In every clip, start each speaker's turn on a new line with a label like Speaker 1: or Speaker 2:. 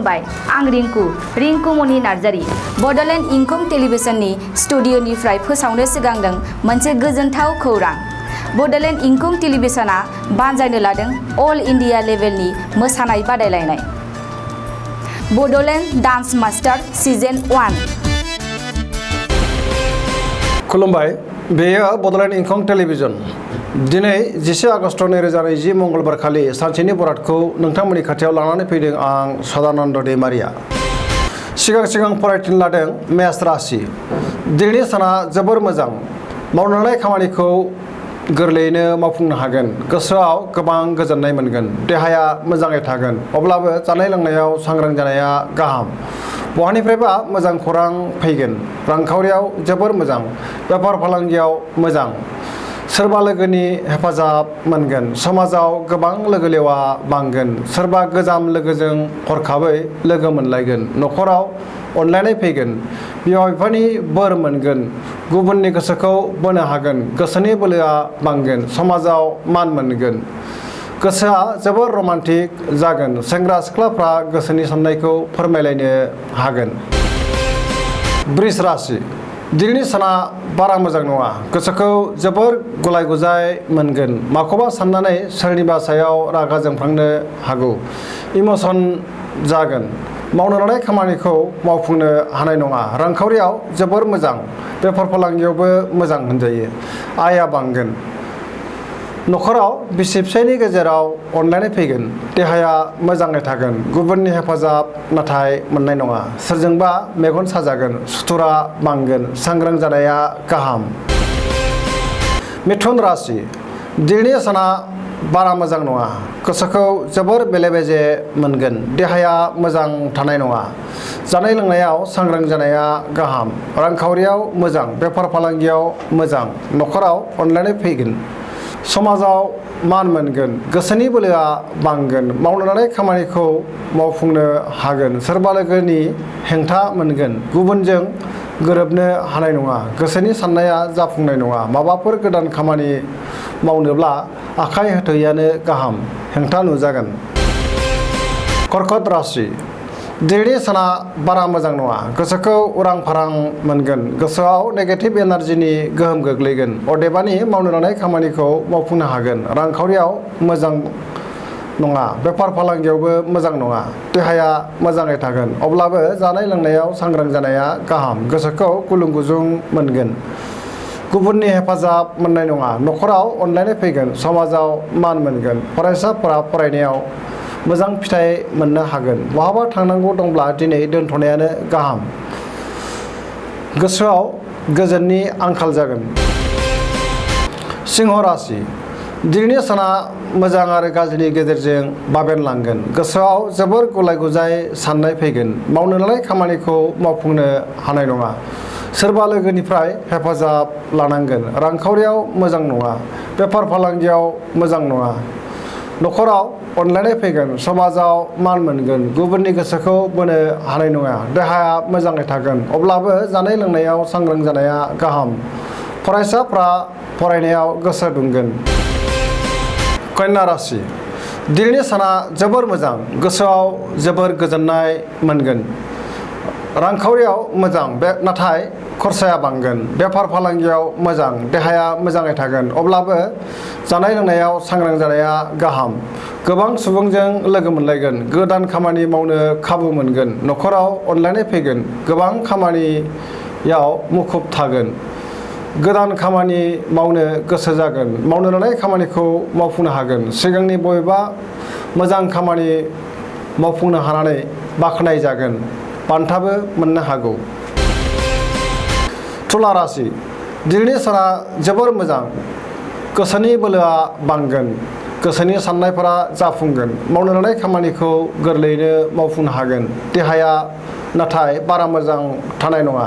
Speaker 1: खुलुमबाय आं रिंकु मनि नार्जारी बड'लेण्ड इंखं टेलिभिजननि स्टुडिअनिफ्राय फोसावनो सिगांदों मोनसे गोजोनथाव खौरां। बड'लेण्ड इंखं टेलिभिजना बानजायनो लादों अल इंडिया लेभेलनि मोसानाय बादायलायनाय बड'लेण्ड डान्स मास्टार सीजन 1।
Speaker 2: खुलुमबाय, बेयो बड'लेण्ड इंखं टेलिभिजन। दिनै 10 आगस्ट 2020 मंगलबार खालि सानसेनि बरादखौ नोंथांमोननि खाथियाव लानानै फैदों आं सदानन्द दैमारिया। सिगां फरायथिन लादों मेष राशि। दिनैनि साना जोबोर मोजां। मावनो लानाय खामानिखौ गोरलैयैनो मावफुंनो हागोन। गोसोआव गोबां गोजोननाय मोनगोन। देहाया मोजाङै थागोन। अब्लाबो जानाय लोंनायाव सांग्रां जानाया गाहाम। बहानिफ्रायबा मोजां खौरां फैगोन। रांखावरियाव जोबोर मोजां। बेफार फालांगियाव मोजां। सोरबा लोगोनि हेफाजाब मोनगोन। समाजाव गोबां लोगो लेवा बांगोन। सोरबा गोजाम लोगोजों हरखाबै लोगो मोनलायगोन। न'खराव अनलायनाय फैगोन। बिमा बिफानि बोर मोनगोन। गुबुननि गोसोखौ बोनो हागोन। गोसोनि बोलोआ बांगोन। समाजाव मान मोनगोन। गोसोआ जोबोर रमान्टिक जागोन। सेंग्रा सिख्लाफ्रा गोसोनि साननायखौ फोरमायलायनो हागोन। वृष राशि। दिनैनि साना बारा मोजां नङा। गोसोखौ जोबोर गुलाय गुजाय मोनगोन। माखौबा साननानै सोरनिबा सायाव रागा जोंफ्लांनो हागौ। इमोसन जागोन। मावनो लानाय खामानिखौ मावफुंनो हानाय नङा। रांखावरियाव जोबोर मोजां। बेफार फालांगियावबो मोजां होनजायो। आयआ बांगोन। न'खराव बिसि फिसायनि गेजेराव अनलायनाय फैगोन। देहाया मोजाङै थागोन। गुबुननि हेफाजाब नाथाय मोननाय नङा। सोरजोंबा मेगन साजागोन। सुथुरा बांगोन। सांग्रां जानाया गाहाम। मिथुन राशि। दिनैनि साना बारा मोजां नङा। गोसोखौ जोबोर बेले बेजे मोनगोन। देहाया मोजां थानाय नङा। जानाय लोंनायाव सांग्रां जानाया गाहाम। रांखावरियाव मोजां। बेफार फालांगियाव मोजां। न'खराव अनलायनाय फैगोन। समाजाव मान मोनगोन। गोसोनि बोलोआ बांगोन। मावनो लानाय खामानिखौ मावफुंनो हागोन। सोरबा लोगोनि हेंथा मोनगोन। गुबुनजों गोरोबनो हानाय नङा। गोसोनि साननाया जाफुंनाय नङा। माबाफोर गोदान खामानि मावनोब्ला आखाइ होथ'यैआनो गाहाम। हेंथा नुजागोन। कर्कट राशि। दिनैनि साना बारा मोजां नङा। गोसोखौ उरां फारां मोनगोन। गोसोआव नेगेटिभ एनार्जिनि गोहोम गोग्लैगोन। अदेबानि मावनो लानाय खामानिखौ मावफुंनो हागोन। रांखावरियाव मोजां नङा। बेफार फालांगियावबो मोजां नङा। देहाया मोजाङै थागोन। अब्लाबो जानाय लोंनायाव सांग्रां जानाया गाहाम। गोसोखौ गुलुं गुजुं मोनगोन। गुबुननि हेफाजाब मोननाय नङा। न'खराव अनलायनाय फैगोन। समाजाव मान मोनगोन। फरायसाफोरा फरायनायाव मोजां फिथाइ मोननो हागोन। बहाबा थांनांगौ दंब्ला दिनै दोनथ'नायानो गाहाम। गोसोआव गोजोननि आंखाल जागोन। सिंह राशि। दिनैनि साना मोजां आरो गाज्रिनि गेजेरजों बाबेनलांगोन। गोसोआव जोबोर गुलाय गुजाय साननाय फैगोन। मावनो लानाय खामानिखौ मावफुंनो हानाय नङा। सोरबा लोगोनिफ्राय हेफाजाब लानांगोन। रांखावरियाव मोजां नङा। बेफार फालांगियाव मोजां नङा। न'खराव अनलायनाय फैगोन। समाजाव मान मोनगोन। गुबुननि गोसोखौ बोनो हानाय नङा। देहाया मोजाङै थागोन। अब्लाबो जानाय लोंनायाव सांग्रां जानाया गाहाम। फरायसाफ्रा फरायनायाव गोसो दुंगोन। कन्या राशि। दिनैनि साना जोबोर मोजां। गोसोआव जोबोर गोजोननाय मोनगोन। रांखावरियाव मोजां नाथाय खरसाया बांगोन। बेफार फालांगियाव मोजां। देहाया मोजाङै थागोन। अब्लाबो जानाय लोंनायाव सांग्रां जानाया गाहाम। गोबां सुबुंजों लोगो मोनलायगोन। गोदान खामानि मावनो खाबु मोनगोन। न'खराव अनलायनाय फैगोन। गोबां खामानियाव मुखुब थागोन। गोदान खामानि मावनो गोसो जागोन। मावनो लानाय खामानिखौ मावफुंनो हागोन। सिगांनि बबेबा मोजां खामानि मावफुंनो हानानै बाख्नाय जागोन। बान्थाबो मोननो हागौ। तुला राशि। दिनैनि साना जोबोर मोजां। गोसोनि बोलोआ बांगोन। गोसोनि साननायफोरा जाफुंगोन। मावनो लानाय खामानिखौ गोरलैयैनो मावफुंनो हागोन। देहाया नाथाय बारा मोजां थानाय नङा।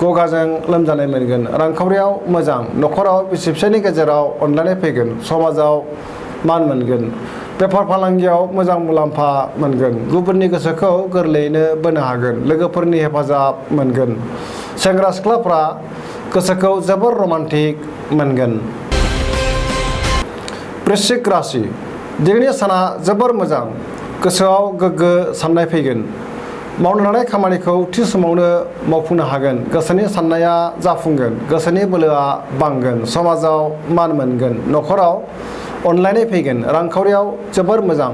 Speaker 2: गगाजों लोमजानाय मोनगोन। रांखावरियाव मोजां। न'खराव बिसि फिसायनि गेजेराव अनलायनाय फैगोन। समाजाव मान मोनगोन। बेफार फालांगियाव मोजां मुलाम्फा मोनगोन। गुबुननि गोसोखौ गोरलैयैनो बोनो हागोन। लोगोफोरनि हेफाजाब मोनगोन। सेंग्रा सिख्लाफ्रा गोसोखौ जोबोर रमान्टिक मोनगोन। वृश्चिक राशि। दिनैनि साना जोबोर मोजां। गोसोआव गोग्गो साननाय फैगोन। मावनो लानाय खामानिखौ थि समावनो मावफुंनो हागोन, गोसोनि साननाया जाफुंगोन, गोसोनि बोलोआ बांगोन, समाजाव मान मोनगोन, न'खराव अनलायनाय फैगोन, रांखावरियाव जोबोर मोजां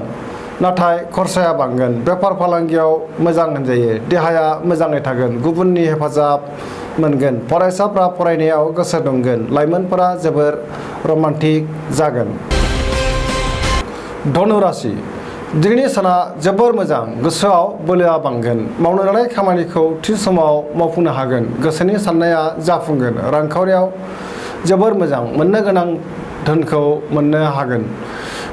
Speaker 2: नाथाय खरसाया बांगोन, बेफार फालांगियाव मोजां होनजायो, देहाया मोजाङै थागोन, गुबुननि हेफाजाब मोनगोन, फरायसाफ्रा फरायनायाव गोसो दुंगोन, लाइमोनफोरा जोबोर रमान्टिक जागोन। धनु राशि दिनैनि साना जोबोर मोजां, गोसोआव बोलोआ बांगोन, मावनो लानाय खामानिखौ थि समाव मावफुंनो हागोन, गोसोनि साननाया जाफुंगोन, रांखावरियाव जोबोर मोजां, मोननो गोनां धोनखौ मोननो हागोन,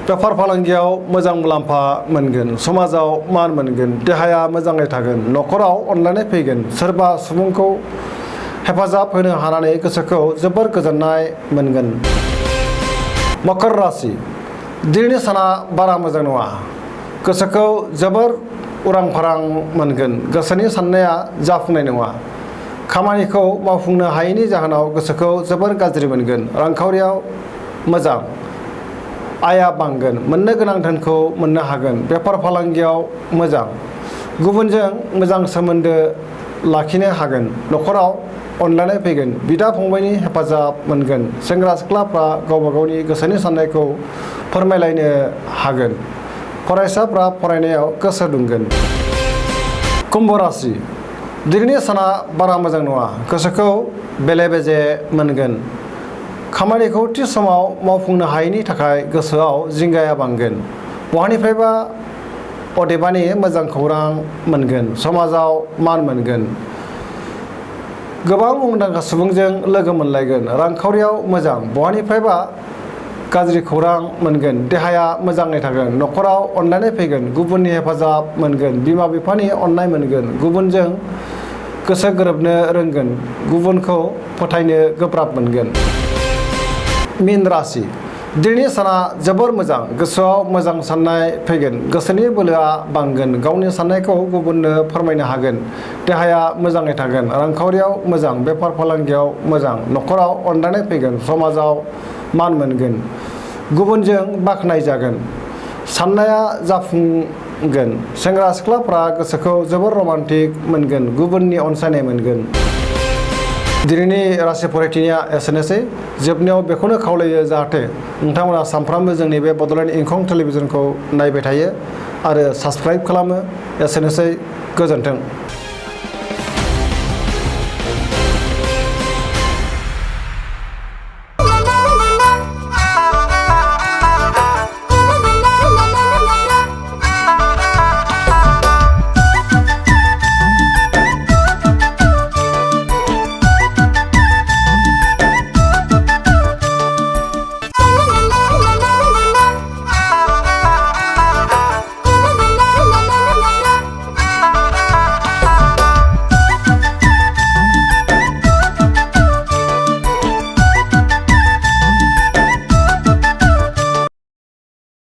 Speaker 2: बेफार फालांगियाव मोजां मुलाम्फा मोनगोन, समाजाव मान मोनगोन, देहाया मोजाङै थागोन, न'खराव अनलायनाय फैगोन, सोरबा सुबुंखौ हेफाजाब होनो हानानै गोसोखौ जोबोर गोजोननाय मोनगोन। मकर राशि दिनैनि साना बारा मोजां नङा, गोसोखौ जोबोर उरां फारां मोनगोन, गोसोनि साननाया जाफुंनाय नङा, खामानिखौ मावफुंनो हायैनि जाहोनाव गोसोखौ जोबोर गाज्रि मोनगोन, रांखावरियाव मोजां, आयआ बांगोन, मोननो गोनां धोनखौ मोननो हागोन, बेफार फालांगियाव मोजां, गुबुनजों मोजां सोमोन्दो लाखिनो हागोन, न'खराव अनलायनाय फैगोन, बिदा फंबायनि हेफाजाब मोनगोन, सेंग्रा सिख्लाफ्रा गावबा गावनि गोसोनि साननायखौ फोरमायलायनो हागोन, फरायसाफ्रा फरायनायाव गोसो दुंगोन। कुम्भ राशि दिनैनि साना बारा मोजां नङा, गोसोखौ बेले बेजे मोनगोन, खामानिखौ थि समाव मावफुंनो हायैनि थाखाय गोसोआव जिंगाया बांगोन, बहानिफ्रायबा अदेबानि मोजां खौरां मोनगोन, समाजाव मान मोनगोन, गोबां मुंदांखा सुबुंजों लोगो मोनलायगोन, रांखावरियाव मोजां, बहानिफ्रायबा गाज्रि खौरां मोनगोन, देहाया मोजाङै थागोन, न'खराव अनलायनाय फैगोन, गुबुननि हेफाजाब मोनगोन, बिमा बिफानि अननाय मोनगोन, गुबुनजों गोसो गोरोबनो रोंगोन, गुबुनखौ फोथायनो गोब्राब मोनगोन। मीन राशि दिनैनि साना जोबोर मोजां, गोसोआव मोजां साननाय फैगोन, गोसोनि बोलोआ बांगोन, गावनि साननायखौ गुबुननो फोरमायनो हागोन, देहाया मोजाङै थागोन, रांखावरियाव मोजां, बेफार फालांगियाव मोजां, न'खराव अनलायनाय फैगोन, समाजाव मान मोनगोन, गुबुनजों बाख्नायजागोन, साननाया जाफुंगोन, सेंग्रा सिख्लाफ्रा गोसोखौ जोबोर रमान्टिक मोनगोन, गुबुननि अनसायनाय मोनगोन। दिनैनि राशि फरायथिनाया एसेनोसै, जोबनायाव बेखौनो खावलायो जाहाथे नोंथांमोना सानफ्रामबो जोंनि बे बड'लेण्ड इंखं टेलिभिजनखौ नायबाय थायो आरो साबस्क्राइब खालामो। एसेनोसै, गोजोन्थों।